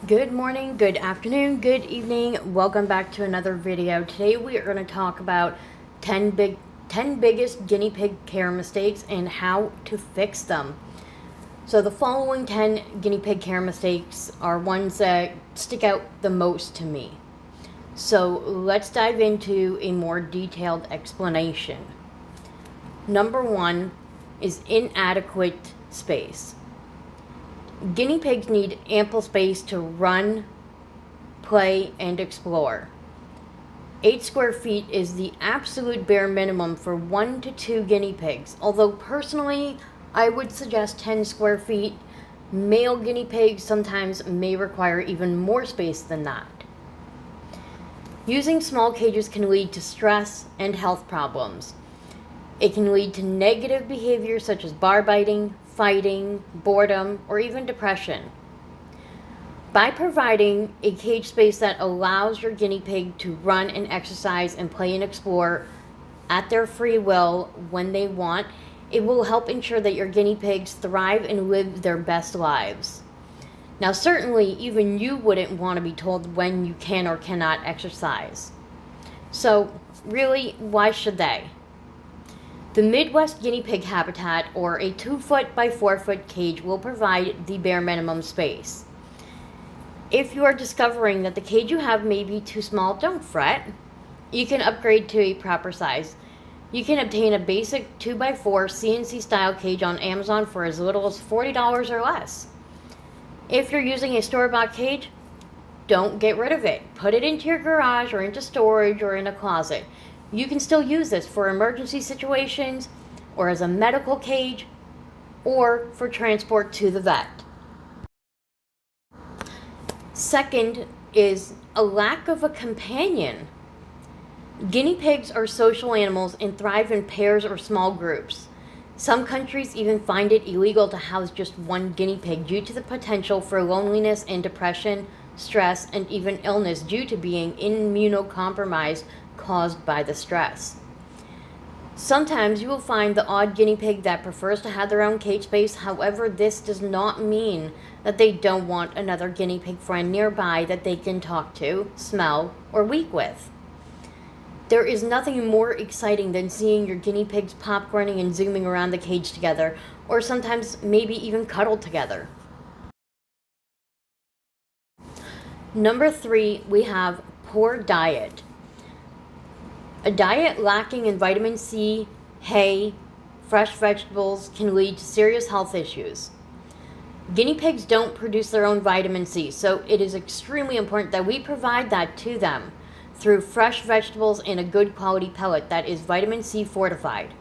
Good morning, good afternoon, good evening. Welcome back to another video. Today we are going to talk about 10 biggest guinea pig care mistakes and how to fix them. So the following 10 guinea pig care mistakes are ones that stick out the most to me. So let's dive into a more detailed explanation. Number 1 is inadequate space. Guinea pigs need ample space to run, play, and explore. 8 square feet is the absolute bare minimum for 1 to 2 guinea pigs, although personally I would suggest 10 square feet. Male guinea pigs sometimes may require even more space than that. Using small cages can lead to stress and health problems. It can lead to negative behavior such as bar biting, fighting, boredom, or even depression. By providing a cage space that allows your guinea pig to run and exercise and play and explore at their free will when they want, it will help ensure that your guinea pigs thrive and live their best lives. Now, certainly, even you wouldn't want to be told when you can or cannot exercise. So, really, why should they? The Midwest guinea pig habitat, or a 2-foot by 4-foot cage, will provide the bare minimum space. If you are discovering that the cage you have may be too small, don't fret. You can upgrade to a proper size. You can obtain a basic 2x4 CNC style cage on Amazon for as little as $40 or less. If you're using a store-bought cage, don't get rid of it. Put it into your garage or into storage or in a closet. You can still use this for emergency situations, or as a medical cage, or for transport to the vet. Second is a lack of a companion. Guinea pigs are social animals and thrive in pairs or small groups. Some countries even find it illegal to house just one guinea pig due to the potential for loneliness and depression, stress, and even illness due to being immunocompromised caused by the stress. Sometimes you will find the odd guinea pig that prefers to have their own cage space. However, this does not mean that they don't want another guinea pig friend nearby that they can talk to, smell, or weep with. There is nothing more exciting than seeing your guinea pigs popcorning and zooming around the cage together, or sometimes maybe even cuddle together. Number 3, we have poor diet. A diet lacking in vitamin C, hay, fresh vegetables can lead to serious health issues. Guinea pigs don't produce their own vitamin C, so it is extremely important that we provide that to them through fresh vegetables and a good quality pellet that is vitamin C fortified.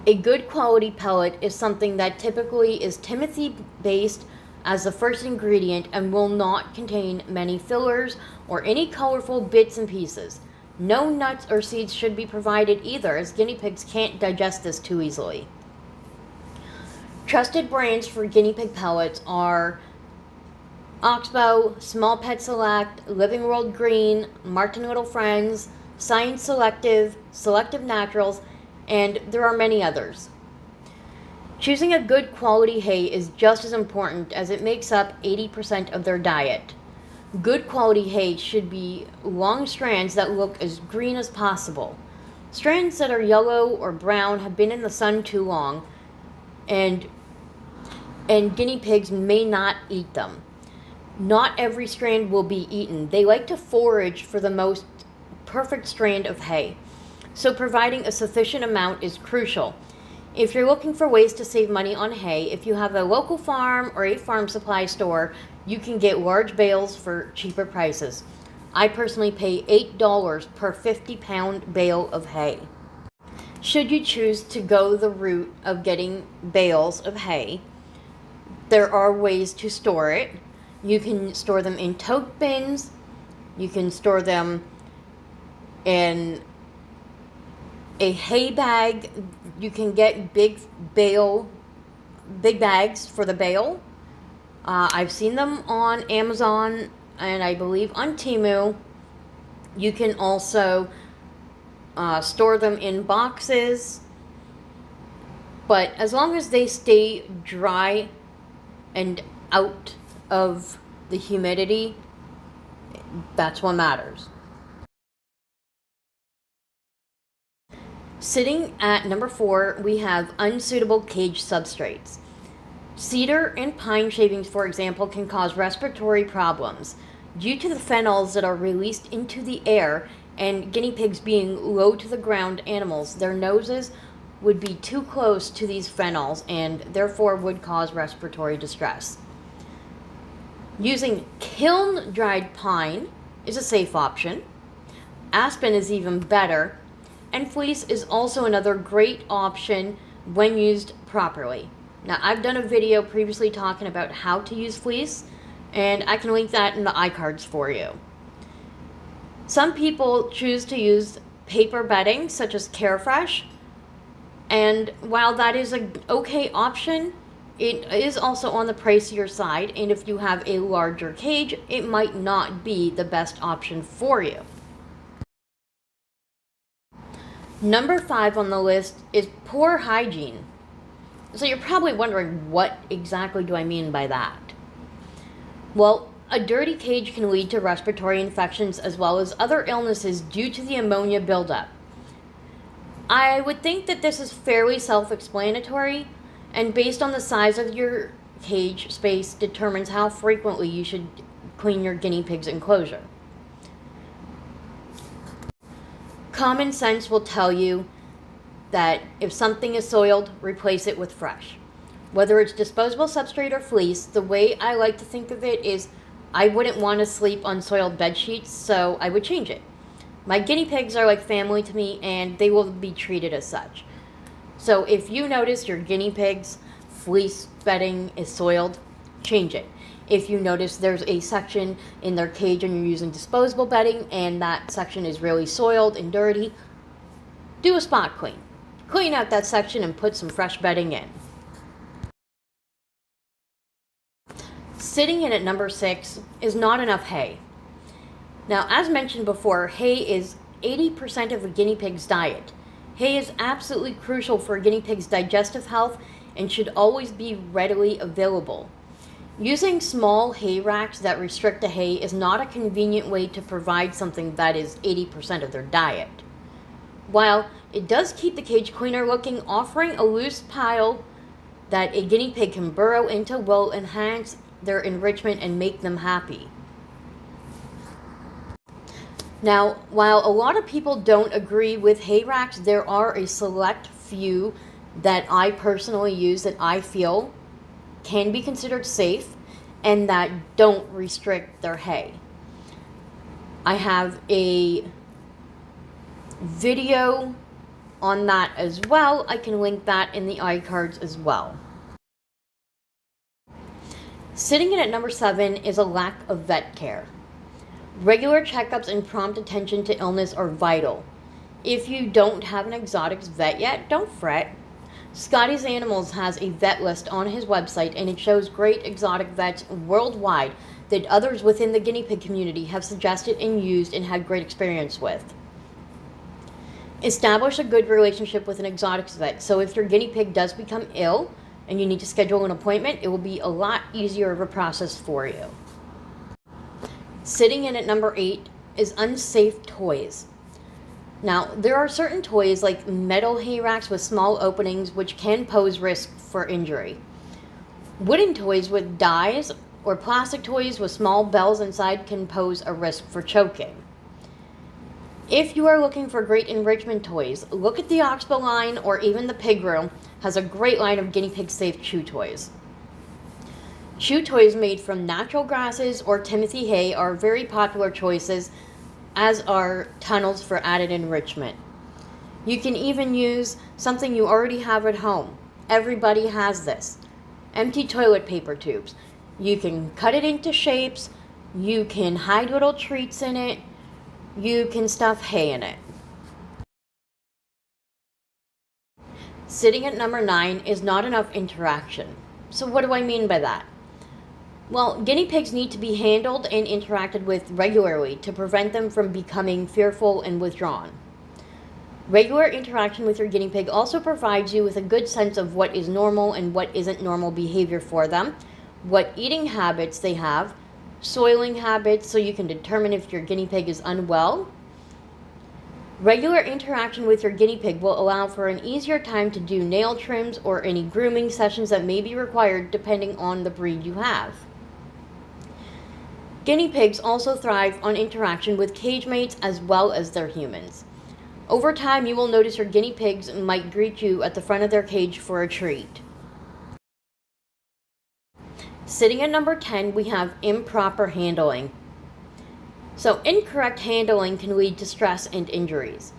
A good quality pellet is something that typically is Timothy based as the first ingredient and will not contain many fillers or any colorful bits and pieces. No nuts or seeds should be provided either, as guinea pigs can't digest this too easily. Trusted brands for guinea pig pellets are Oxbow, Small Pet Select, Living World Green, Martin Little Friends, Science Selective, Selective Naturals, and there are many others. Choosing a good quality hay is just as important as it makes up 80% of their diet. Good quality hay should be long strands that look as green as possible. Strands that are yellow or brown have been in the sun too long, and guinea pigs may not eat them. Not every strand will be eaten. They like to forage for the most perfect strand of hay, so providing a sufficient amount is crucial. If you're looking for ways to save money on hay, if you have a local farm or a farm supply store, you can get large bales for cheaper prices. I personally pay $8 per 50-pound bale of hay. Should you choose to go the route of getting bales of hay, there are ways to store it. You can store them in tote bins. You can store them in a hay bag. You can get big bags for the bale. I've seen them on Amazon and I believe on Temu. You can also store them in boxes. But as long as they stay dry and out of the humidity, that's what matters. Sitting at number 4, we have unsuitable cage substrates. Cedar and pine shavings, for example, can cause respiratory problems due to the phenols that are released into the air, and guinea pigs being low to the ground animals, their noses would be too close to these phenols and therefore would cause respiratory distress. Using kiln-dried pine is a safe option. Aspen is even better, and fleece is also another great option when used properly. Now, I've done a video previously talking about how to use fleece, and I can link that in the iCards for you. Some people choose to use paper bedding, such as Carefresh, and while that is an okay option, it is also on the pricier side, and if you have a larger cage, it might not be the best option for you. Number 5 on the list is poor hygiene. So you're probably wondering, what exactly do I mean by that? Well, a dirty cage can lead to respiratory infections as well as other illnesses due to the ammonia buildup. I would think that this is fairly self-explanatory, and based on the size of your cage space determines how frequently you should clean your guinea pig's enclosure. Common sense will tell you that if something is soiled, replace it with fresh. Whether it's disposable substrate or fleece, the way I like to think of it is I wouldn't want to sleep on soiled bed sheets, so I would change it. My guinea pigs are like family to me, and they will be treated as such. So if you notice your guinea pig's fleece bedding is soiled, change it. If you notice there's a section in their cage and you're using disposable bedding and that section is really soiled and dirty, do a spot clean. Clean out that section and put some fresh bedding in. Sitting in at number 6 is not enough hay. Now, as mentioned before, hay is 80% of a guinea pig's diet. Hay is absolutely crucial for a guinea pig's digestive health and should always be readily available. Using small hay racks that restrict the hay is not a convenient way to provide something that is 80% of their diet. While it does keep the cage cleaner looking, offering a loose pile that a guinea pig can burrow into will enhance their enrichment and make them happy. Now, while a lot of people don't agree with hay racks, there are a select few that I personally use that I feel can be considered safe and that don't restrict their hay. I have a video on that as well. I can link that in the iCards as well. Sitting in at number 7 is a lack of vet care. Regular checkups and prompt attention to illness are vital. If you don't have an exotics vet yet, don't fret. Scotty's Animals has a vet list on his website, and it shows great exotic vets worldwide that others within the guinea pig community have suggested and used and had great experience with. Establish a good relationship with an exotics vet, so if your guinea pig does become ill and you need to schedule an appointment, it will be a lot easier of a process for you. Sitting in at number 8 is unsafe toys. Now, there are certain toys like metal hay racks with small openings which can pose risk for injury. Wooden toys with dies or plastic toys with small bells inside can pose a risk for choking. If you are looking for great enrichment toys, look at the Oxbow line, or even the Pig Room has a great line of guinea pig safe chew toys. Chew toys made from natural grasses or Timothy hay are very popular choices, as are tunnels for added enrichment. You can even use something you already have at home. Everybody has this. Empty toilet paper tubes. You can cut it into shapes, you can hide little treats in it, you can stuff hay in it. Sitting at number 9 is not enough interaction. So what do I mean by that? Well, guinea pigs need to be handled and interacted with regularly to prevent them from becoming fearful and withdrawn. Regular interaction with your guinea pig also provides you with a good sense of what is normal and what isn't normal behavior for them, what eating habits they have, soiling habits so you can determine if your guinea pig is unwell. Regular interaction with your guinea pig will allow for an easier time to do nail trims or any grooming sessions that may be required depending on the breed you have. Guinea pigs also thrive on interaction with cage mates as well as their humans. Over time, you will notice your guinea pigs might greet you at the front of their cage for a treat. Sitting at number 10, we have improper handling. So, incorrect handling can lead to stress and injuries.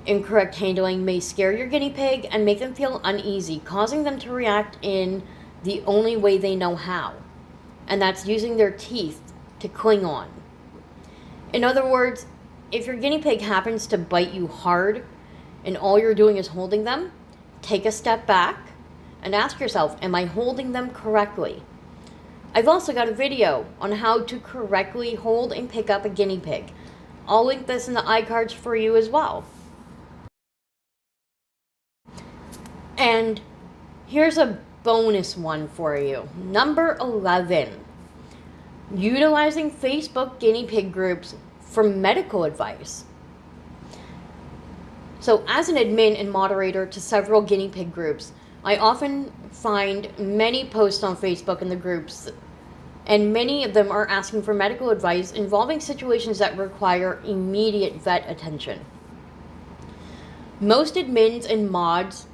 Incorrect handling may scare your guinea pig and make them feel uneasy, causing them to react in the only way they know how, and that's using their teeth to cling on. In other words, if your guinea pig happens to bite you hard and all you're doing is holding them, take a step back and ask yourself, am I holding them correctly? I've also got a video on how to correctly hold and pick up a guinea pig. I'll link this in the iCards for you as well. And here's a bonus one for you. Number 11, utilizing Facebook guinea pig groups for medical advice. So as an admin and moderator to several guinea pig groups, I often find many posts on Facebook in the groups, and many of them are asking for medical advice involving situations that require immediate vet attention. Most admins and mods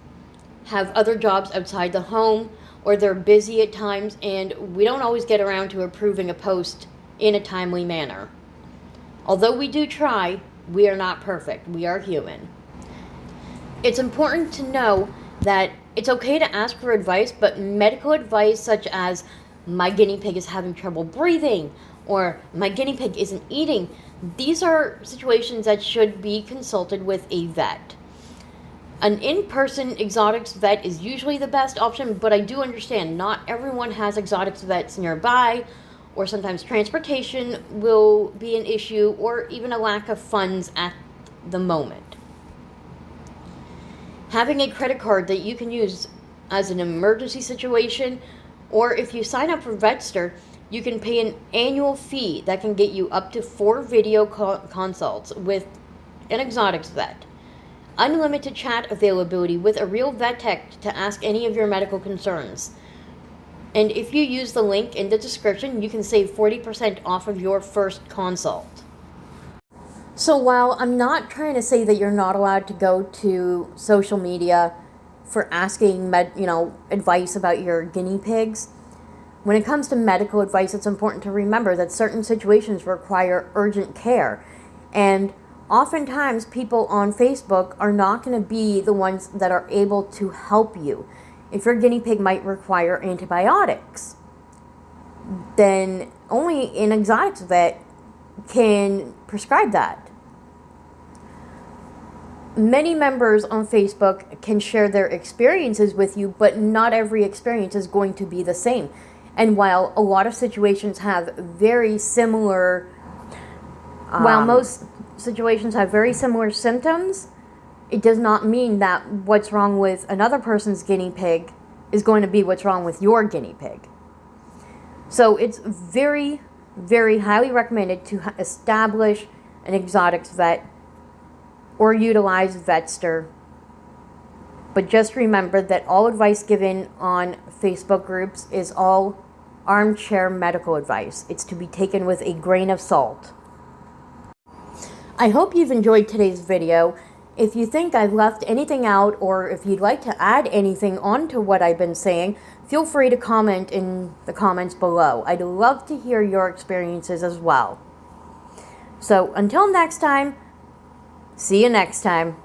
have other jobs outside the home, or they're busy at times, and we don't always get around to approving a post in a timely manner. Although we do try, we are not perfect. We are human. It's important to know that it's okay to ask for advice, but medical advice such as my guinea pig is having trouble breathing or my guinea pig isn't eating, these are situations that should be consulted with a vet. An in-person exotics vet is usually the best option, but I do understand not everyone has exotics vets nearby, or sometimes transportation will be an issue, or even a lack of funds at the moment. Having a credit card that you can use as an emergency situation, or if you sign up for Vetster, you can pay an annual fee that can get you up to 4 video consults with an exotics vet. Unlimited chat availability with a real vet tech to ask any of your medical concerns. And if you use the link in the description, you can save 40% off of your first consult. So while I'm not trying to say that you're not allowed to go to social media for asking advice about your guinea pigs, when it comes to medical advice, it's important to remember that certain situations require urgent care. And oftentimes people on Facebook are not going to be the ones that are able to help you. If your guinea pig might require antibiotics, then only an exotics vet can prescribe that. Many members on Facebook can share their experiences with you, but not every experience is going to be the same. And while a lot of situations have very similar, while most situations have very similar symptoms, it does not mean that what's wrong with another person's guinea pig is going to be what's wrong with your guinea pig. So it's very, very highly recommended to establish an exotics vet or utilize Vetster. But just remember that all advice given on Facebook groups is all armchair medical advice. It's to be taken with a grain of salt. I hope you've enjoyed today's video. If you think I've left anything out, or if you'd like to add anything onto what I've been saying, feel free to comment in the comments below. I'd love to hear your experiences as well. So until next time, see you next time.